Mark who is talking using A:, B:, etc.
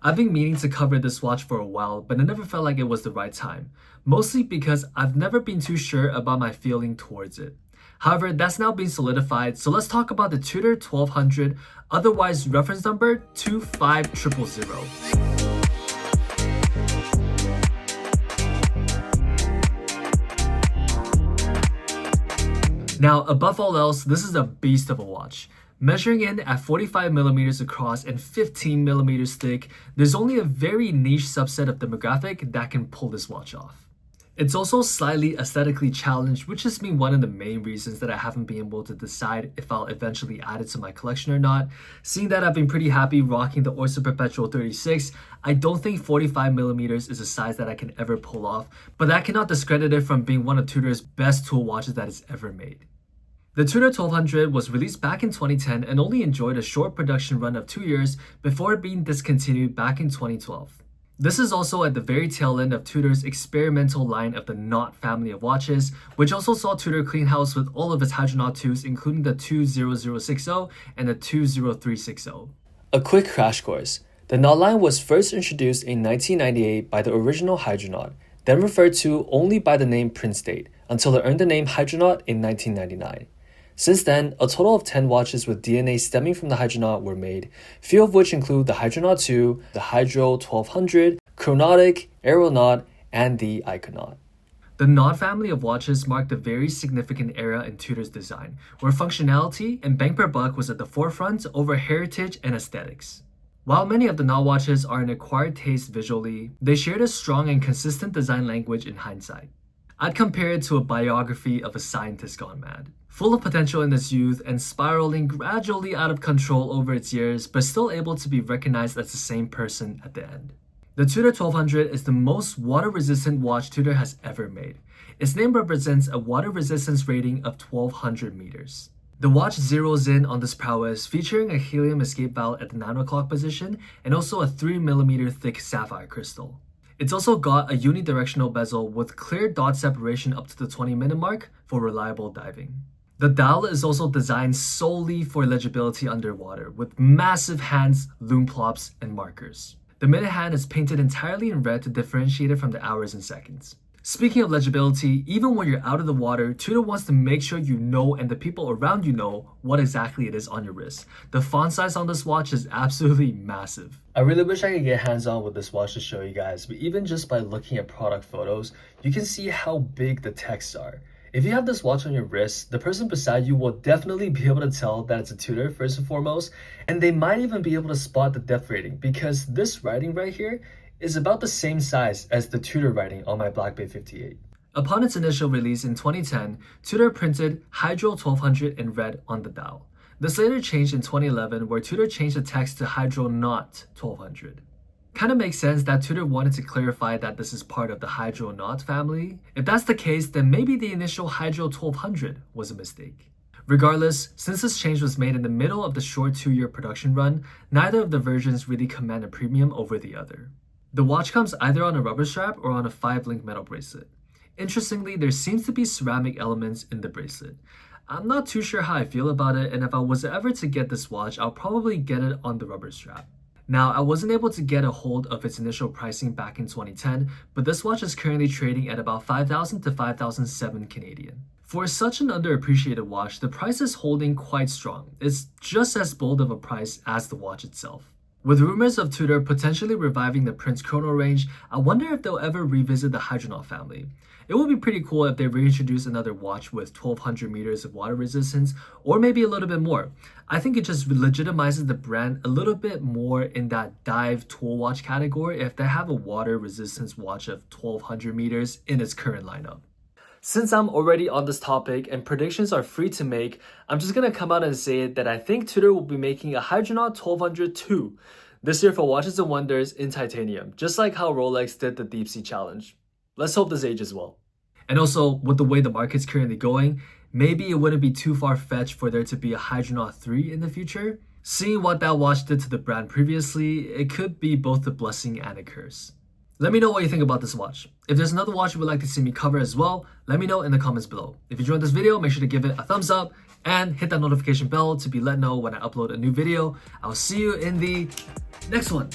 A: I've been meaning to cover this watch for a while, but I never felt like it was the right time, mostly because I've never been too sure about my feeling towards it. However, that's now been solidified, so let's talk about the Tudor 1200, otherwise reference number 25000. Now, above all else, this is a beast of a watch. Measuring in at 45mm across and 15mm thick, there's only a very niche subset of demographic that can pull this watch off. It's also slightly aesthetically challenged, which has been one of the main reasons that I haven't been able to decide if I'll eventually add it to my collection or not. Seeing that I've been pretty happy rocking the Oyster Perpetual 36, I don't think 45mm is a size that I can ever pull off, but that cannot discredit it from being one of Tudor's best tool watches that it's ever made. The Tudor 1200 was released back in 2010 and only enjoyed a short production run of 2 years before being discontinued back in 2012. This is also at the very tail end of Tudor's experimental line of the Knot family of watches, which also saw Tudor clean house with all of its Hydronaut 2s, including the 20060 and the 20360. A quick crash course. The Knot line was first introduced in 1998 by the original Hydronaut, then referred to only by the name Prince Date, until it earned the name Hydronaut in 1999. Since then, a total of 10 watches with DNA stemming from the Hydronaut were made, few of which include the Hydronaut 2, the Hydro 1200, Chronotic, Aeronaut, and the Iconaut. The Knot family of watches marked a very significant era in Tudor's design, where functionality and bang per buck was at the forefront over heritage and aesthetics. While many of the Knot watches are an acquired taste visually, they shared a strong and consistent design language in hindsight. I'd compare it to a biography of a scientist gone mad. Full of potential in its youth and spiraling gradually out of control over its years, but still able to be recognized as the same person at the end. The Tudor 1200 is the most water-resistant watch Tudor has ever made. Its name represents a water resistance rating of 1200 meters. The watch zeroes in on this prowess, featuring a helium escape valve at the 9 o'clock position and also a 3mm thick sapphire crystal. It's also got a unidirectional bezel with clear dot separation up to the 20-minute mark for reliable diving. The dial is also designed solely for legibility underwater, with massive hands, lume plops, and markers. The minute hand is painted entirely in red to differentiate it from the hours and seconds. Speaking of legibility, even when you're out of the water, Tudor wants to make sure you know and the people around you know what exactly it is on your wrist. The font size on this watch is absolutely massive. I really wish I could get hands-on with this watch to show you guys, but even just by looking at product photos, you can see how big the texts are. If you have this watch on your wrist, the person beside you will definitely be able to tell that it's a Tudor first and foremost, and they might even be able to spot the depth rating because this writing right here is about the same size as the Tudor writing on my Black Bay 58. Upon its initial release in 2010, Tudor printed Hydro 1200 in red on the dial. This later changed in 2011 where Tudor changed the text to Hydro Knot 1200. Kinda makes sense that Tudor wanted to clarify that this is part of the Hydro Knot family. If that's the case, then maybe the initial Hydro 1200 was a mistake. Regardless, since this change was made in the middle of the short 2-year production run, neither of the versions really command a premium over the other. The watch comes either on a rubber strap or on a 5-link metal bracelet. Interestingly, there seems to be ceramic elements in the bracelet. I'm not too sure how I feel about it, and if I was ever to get this watch, I'll probably get it on the rubber strap. Now, I wasn't able to get a hold of its initial pricing back in 2010, but this watch is currently trading at about 5,000 to 5,007 Canadian. For such an underappreciated watch, the price is holding quite strong. It's just as bold of a price as the watch itself. With rumors of Tudor potentially reviving the Prince Chrono range, I wonder if they'll ever revisit the Hydronaut family. It would be pretty cool if they reintroduce another watch with 1200 meters of water resistance, or maybe a little bit more. I think it just legitimizes the brand a little bit more in that dive tool watch category if they have a water resistance watch of 1200 meters in its current lineup. Since I'm already on this topic and predictions are free to make, I'm just gonna come out and say that I think Tudor will be making a Hydronaut 1200 2 this year for Watches and Wonders in titanium, just like how Rolex did the Deep Sea Challenge. Let's hope this ages well. And also, with the way the market's currently going, maybe it wouldn't be too far-fetched for there to be a Hydronaut 3 in the future. Seeing what that watch did to the brand previously, it could be both a blessing and a curse. Let me know what you think about this watch. If there's another watch you would like to see me cover as well, let me know in the comments below. If you enjoyed this video, make sure to give it a thumbs up and hit that notification bell to be let know when I upload a new video. I'll see you in the next one.